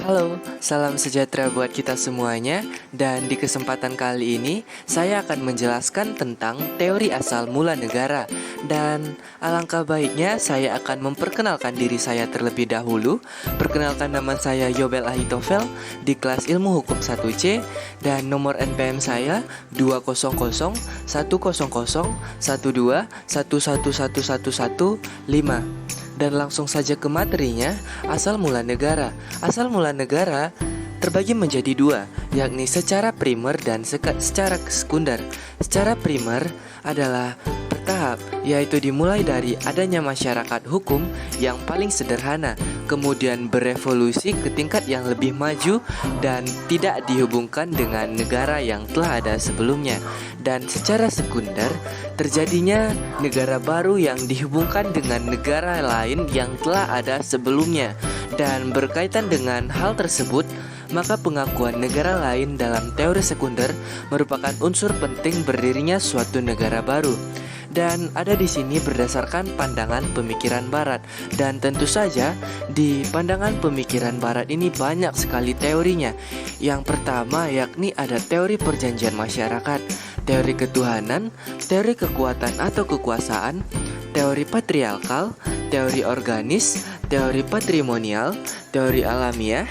Halo, salam sejahtera buat kita semuanya. Dan di kesempatan kali ini saya akan menjelaskan tentang teori asal mula negara. Dan alangkah baiknya saya akan memperkenalkan diri saya terlebih dahulu. Perkenalkan, nama saya Yobel Ahitofel di kelas Ilmu Hukum 1C, dan nomor NPM saya 200 120 12 111115. Dan langsung saja ke materinya. Asal mula negara. Asal mula negara terbagi menjadi dua, yakni secara primer dan secara sekunder. Secara primer adalah bertahap, yaitu dimulai dari adanya masyarakat hukum yang paling sederhana, kemudian berevolusi ke tingkat yang lebih maju dan tidak dihubungkan dengan negara yang telah ada sebelumnya. Dan secara sekunder, terjadinya negara baru yang dihubungkan dengan negara lain yang telah ada sebelumnya. Dan berkaitan dengan hal tersebut, maka pengakuan negara lain dalam teori sekunder merupakan unsur penting berdirinya suatu negara baru. Dan ada di sini berdasarkan pandangan pemikiran Barat. Dan tentu saja di pandangan pemikiran Barat ini banyak sekali teorinya. Yang pertama yakni ada teori perjanjian masyarakat, teori ketuhanan, teori kekuatan atau kekuasaan, teori patriarkal, teori organis, teori patrimonial, teori alamiah,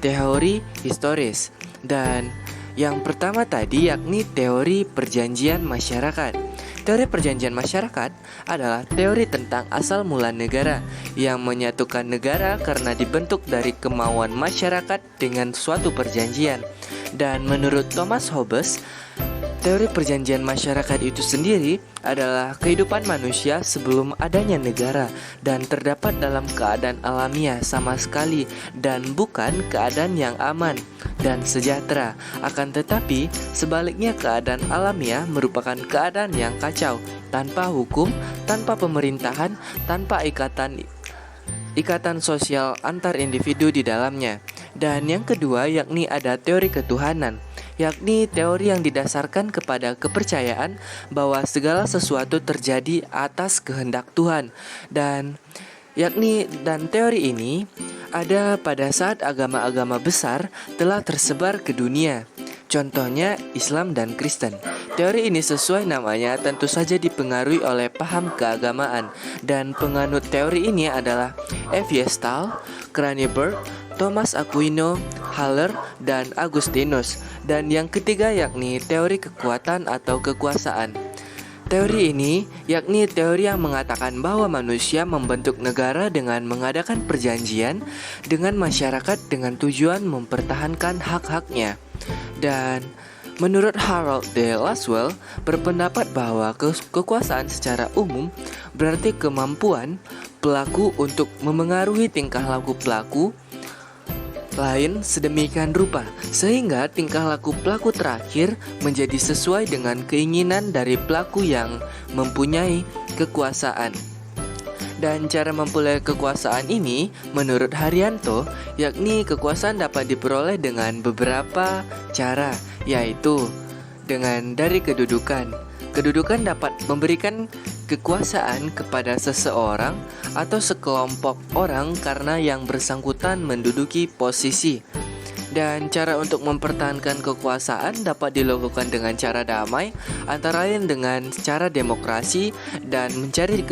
teori historis. Dan yang pertama tadi yakni teori perjanjian masyarakat. Teori perjanjian masyarakat adalah teori tentang asal mula negara yang menyatukan negara karena dibentuk dari kemauan masyarakat dengan suatu perjanjian. Dan menurut Thomas Hobbes, teori perjanjian masyarakat itu sendiri adalah kehidupan manusia sebelum adanya negara dan terdapat dalam keadaan alamiah sama sekali dan bukan keadaan yang aman dan sejahtera. Akan tetapi, sebaliknya keadaan alamiah merupakan keadaan yang kacau, tanpa hukum, tanpa pemerintahan, tanpa ikatan sosial antar individu di dalamnya. Dan yang kedua yakni ada teori ketuhanan, yakni teori yang didasarkan kepada kepercayaan bahwa segala sesuatu terjadi atas kehendak Tuhan. Dan teori ini ada pada saat agama-agama besar telah tersebar ke dunia. Contohnya Islam dan Kristen. Teori ini sesuai namanya tentu saja dipengaruhi oleh paham keagamaan. Dan penganut teori ini adalah F.Y. Stahl, Cranenberg, Thomas Aquino, Haller, dan Agustinus. Dan yang ketiga yakni teori kekuatan atau kekuasaan. Teori ini yakni teori yang mengatakan bahwa manusia membentuk negara dengan mengadakan perjanjian dengan masyarakat dengan tujuan mempertahankan hak-haknya. Dan menurut Harold D. Laswell berpendapat bahwa kekuasaan secara umum berarti kemampuan pelaku untuk memengaruhi tingkah laku pelaku lain sedemikian rupa sehingga tingkah laku pelaku terakhir menjadi sesuai dengan keinginan dari pelaku yang mempunyai kekuasaan. Dan cara memperoleh kekuasaan ini menurut Haryanto yakni kekuasaan dapat diperoleh dengan beberapa cara, yaitu dari kedudukan. Kedudukan dapat memberikan kekuasaan kepada seseorang atau sekelompok orang karena yang bersangkutan menduduki posisi. Dan cara untuk mempertahankan kekuasaan dapat dilakukan dengan cara damai, antara lain dengan cara demokrasi dan mencari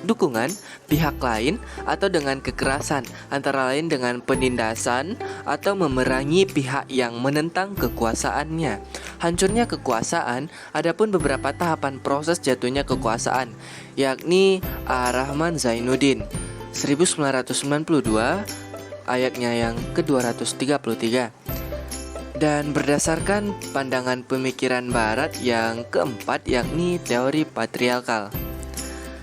dukungan pihak lain, atau dengan kekerasan, antara lain dengan penindasan atau memerangi pihak yang menentang kekuasaannya. Hancurnya kekuasaan, adapun beberapa tahapan proses jatuhnya kekuasaan, yakni Rahman Zainuddin 1992 ayatnya yang ke-233. Dan berdasarkan pandangan pemikiran Barat yang keempat yakni teori patriarkal,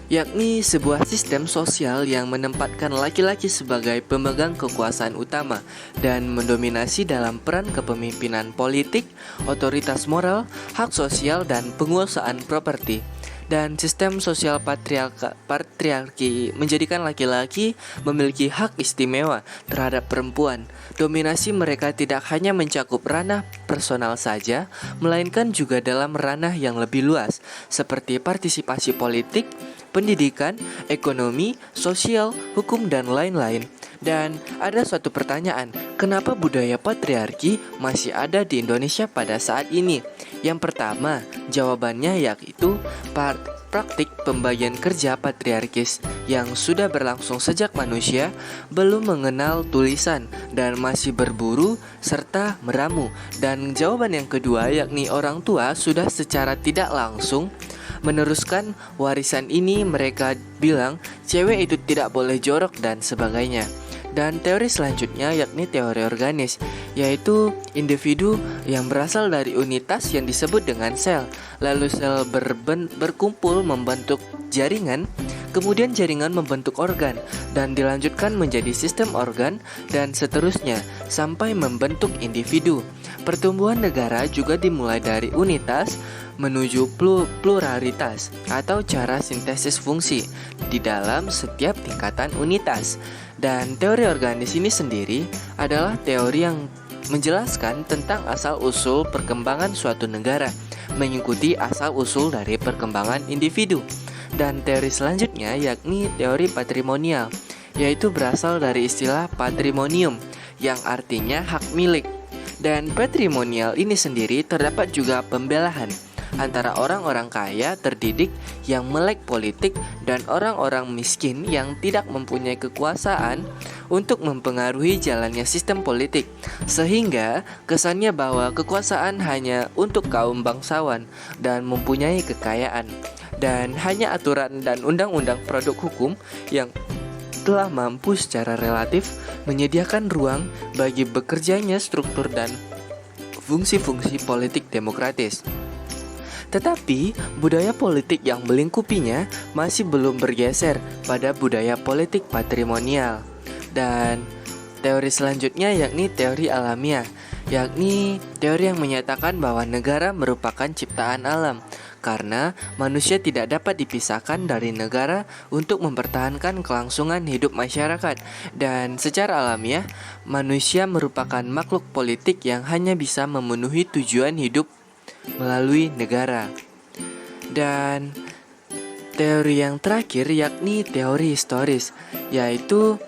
yakni sebuah sistem sosial yang menempatkan laki-laki sebagai pemegang kekuasaan utama dan mendominasi dalam peran kepemimpinan politik, otoritas moral, hak sosial, dan penguasaan properti. Dan sistem sosial patriarki menjadikan laki-laki memiliki hak istimewa terhadap perempuan. Dominasi mereka tidak hanya mencakup ranah personal saja, melainkan juga dalam ranah yang lebih luas, seperti partisipasi politik, pendidikan, ekonomi, sosial, hukum, dan lain-lain. Dan ada suatu pertanyaan, kenapa budaya patriarki masih ada di Indonesia pada saat ini? Yang pertama, jawabannya yaitu praktik pembagian kerja patriarkis yang sudah berlangsung sejak manusia belum mengenal tulisan dan masih berburu serta meramu. Dan jawaban yang kedua yakni orang tua sudah secara tidak langsung meneruskan warisan ini. Mereka bilang cewek itu tidak boleh jorok dan sebagainya. Dan teori selanjutnya yakni teori organis, yaitu individu yang berasal dari unitas yang disebut dengan sel. Lalu sel berkumpul membentuk jaringan, kemudian jaringan membentuk organ, dan dilanjutkan menjadi sistem organ, dan seterusnya sampai membentuk individu. Pertumbuhan negara juga dimulai dari unitas menuju pluralitas atau cara sintesis fungsi di dalam setiap tingkatan unitas. Dan teori organis ini sendiri adalah teori yang menjelaskan tentang asal-usul perkembangan suatu negara, mengikuti asal-usul dari perkembangan individu. Dan teori selanjutnya yakni teori patrimonial, yaitu berasal dari istilah patrimonium yang artinya hak milik. Dan patrimonial ini sendiri terdapat juga pembelahan antara orang-orang kaya terdidik yang melek politik dan orang-orang miskin yang tidak mempunyai kekuasaan untuk mempengaruhi jalannya sistem politik, sehingga kesannya bahwa kekuasaan hanya untuk kaum bangsawan dan mempunyai kekayaan, dan hanya aturan dan undang-undang produk hukum yang telah mampu secara relatif menyediakan ruang bagi bekerjanya struktur dan fungsi-fungsi politik demokratis. Tetapi budaya politik yang melingkupinya masih belum bergeser pada budaya politik patrimonial. Dan teori selanjutnya yakni teori alamiah, yakni teori yang menyatakan bahwa negara merupakan ciptaan alam, karena manusia tidak dapat dipisahkan dari negara untuk mempertahankan kelangsungan hidup masyarakat. Dan secara alamiah, manusia merupakan makhluk politik yang hanya bisa memenuhi tujuan hidup melalui negara. Dan teori yang terakhir yakni teori historis, yaitu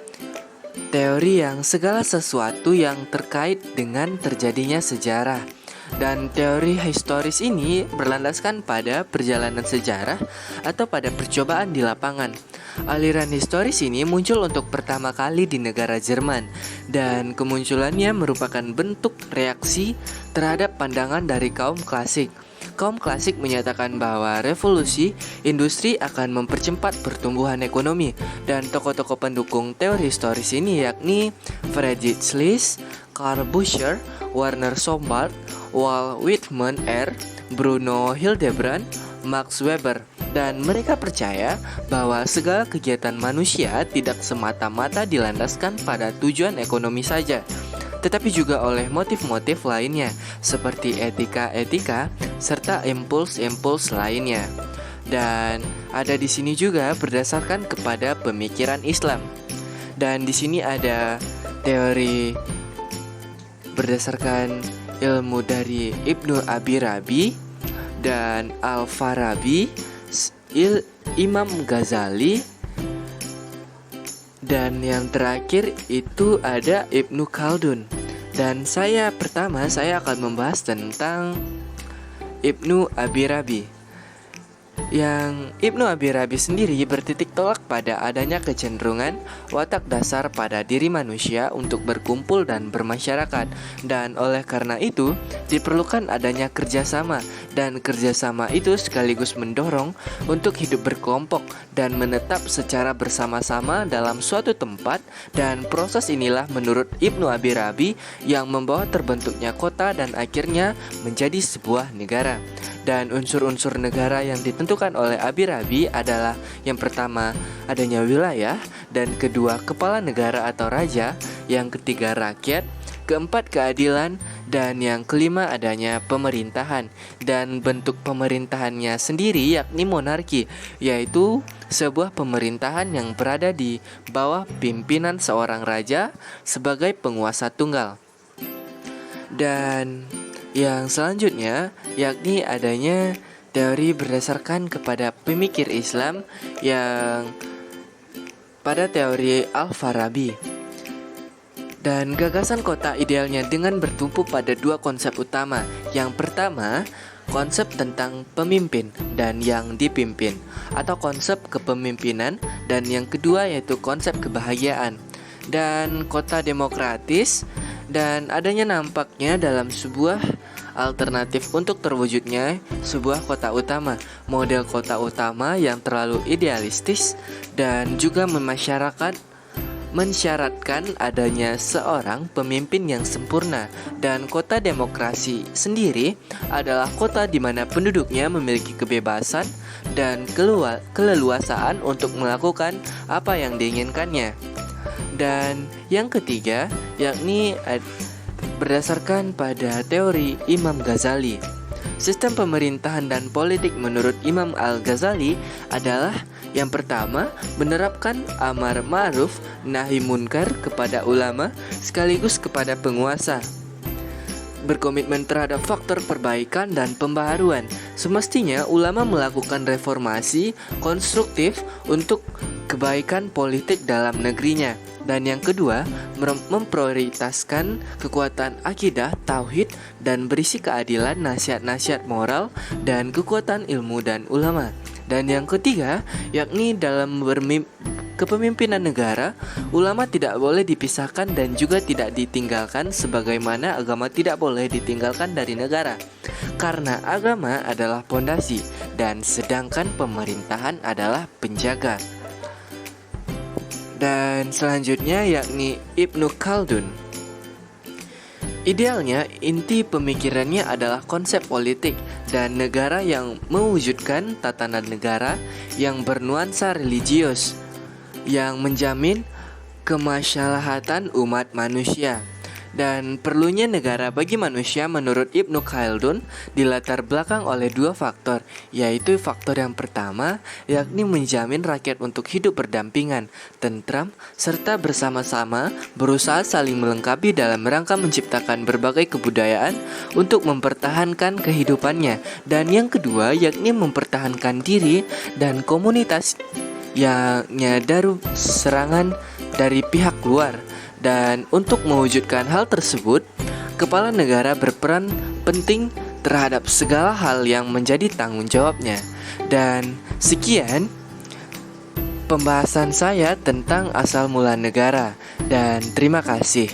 teori yang segala sesuatu yang terkait dengan terjadinya sejarah. Dan teori historis ini berlandaskan pada perjalanan sejarah atau pada percobaan di lapangan. Aliran historis ini muncul untuk pertama kali di negara Jerman, dan kemunculannya merupakan bentuk reaksi terhadap pandangan dari kaum klasik. Kaum klasik menyatakan bahwa revolusi industri akan mempercepat pertumbuhan ekonomi, dan tokoh-tokoh pendukung teori historis ini yakni Friedrich List, Karl Buscher, Werner Sombart, Walt Whitman R., Bruno Hildebrand, Max Weber. Dan mereka percaya bahwa segala kegiatan manusia tidak semata-mata dilandaskan pada tujuan ekonomi saja, tetapi juga oleh motif-motif lainnya seperti etika-etika serta impuls-impuls lainnya. Dan ada di sini juga berdasarkan kepada pemikiran Islam. Dan di sini ada teori berdasarkan ilmu dari Ibnu Abi Rabi dan Al-Farabi, Imam Ghazali, dan yang terakhir itu ada Ibnu Khaldun. Dan saya akan membahas tentang Ibnu Abi Rabi. Yang Ibnu Abi Rabi sendiri bertitik tolak pada adanya kecenderungan watak dasar pada diri manusia untuk berkumpul dan bermasyarakat, dan oleh karena itu diperlukan adanya kerjasama, dan kerjasama itu sekaligus mendorong untuk hidup berkelompok dan menetap secara bersama-sama dalam suatu tempat. Dan proses inilah menurut Ibnu Abi Rabi yang membawa terbentuknya kota dan akhirnya menjadi sebuah negara. Dan unsur-unsur negara yang ditentukan oleh Abi Rabi adalah yang pertama adanya wilayah, dan kedua kepala negara atau raja, yang ketiga rakyat, keempat keadilan, dan yang kelima adanya pemerintahan. Dan bentuk pemerintahannya sendiri yakni monarki, yaitu sebuah pemerintahan yang berada di bawah pimpinan seorang raja sebagai penguasa tunggal. Dan yang selanjutnya yakni adanya teori berdasarkan kepada pemikir Islam yang pada teori Al-Farabi. Dan gagasan kota idealnya dengan bertumpu pada dua konsep utama. Yang pertama, konsep tentang pemimpin dan yang dipimpin, atau konsep kepemimpinan, dan yang kedua yaitu konsep kebahagiaan. Dan kota demokratis dan adanya nampaknya dalam sebuah alternatif untuk terwujudnya sebuah kota utama. Model kota utama yang terlalu idealistis dan juga mensyaratkan adanya seorang pemimpin yang sempurna. Dan kota demokrasi sendiri adalah kota di mana penduduknya memiliki kebebasan dan keleluasaan untuk melakukan apa yang diinginkannya. Dan yang ketiga, yakni berdasarkan pada teori Imam Ghazali. Sistem pemerintahan dan politik menurut Imam Al-Ghazali adalah yang pertama, menerapkan amar ma'ruf nahi munkar kepada ulama sekaligus kepada penguasa. Berkomitmen terhadap faktor perbaikan dan pembaharuan. Semestinya ulama melakukan reformasi konstruktif untuk kebaikan politik dalam negerinya. Dan yang kedua, memprioritaskan kekuatan akidah, tauhid, dan berisi keadilan, nasihat-nasihat moral, dan kekuatan ilmu dan ulama. Dan yang ketiga, yakni dalam kepemimpinan negara, ulama tidak boleh dipisahkan dan juga tidak ditinggalkan, sebagaimana agama tidak boleh ditinggalkan dari negara. Karena agama adalah pondasi dan sedangkan pemerintahan adalah penjaga. Dan selanjutnya yakni Ibnu Khaldun. Idealnya, inti pemikirannya adalah konsep politik dan negara yang mewujudkan tatanan negara yang bernuansa religius, yang menjamin kemaslahatan umat manusia. Dan perlunya negara bagi manusia menurut Ibnu Khaldun dilatar belakang oleh dua faktor, yaitu faktor yang pertama, yakni menjamin rakyat untuk hidup berdampingan, tentram, serta bersama-sama berusaha saling melengkapi dalam rangka menciptakan berbagai kebudayaan untuk mempertahankan kehidupannya. Dan yang kedua, yakni mempertahankan diri dan komunitas yang nyadar serangan dari pihak luar. Dan untuk mewujudkan hal tersebut, kepala negara berperan penting terhadap segala hal yang menjadi tanggung jawabnya. Dan sekian pembahasan saya tentang asal mula negara. Dan terima kasih.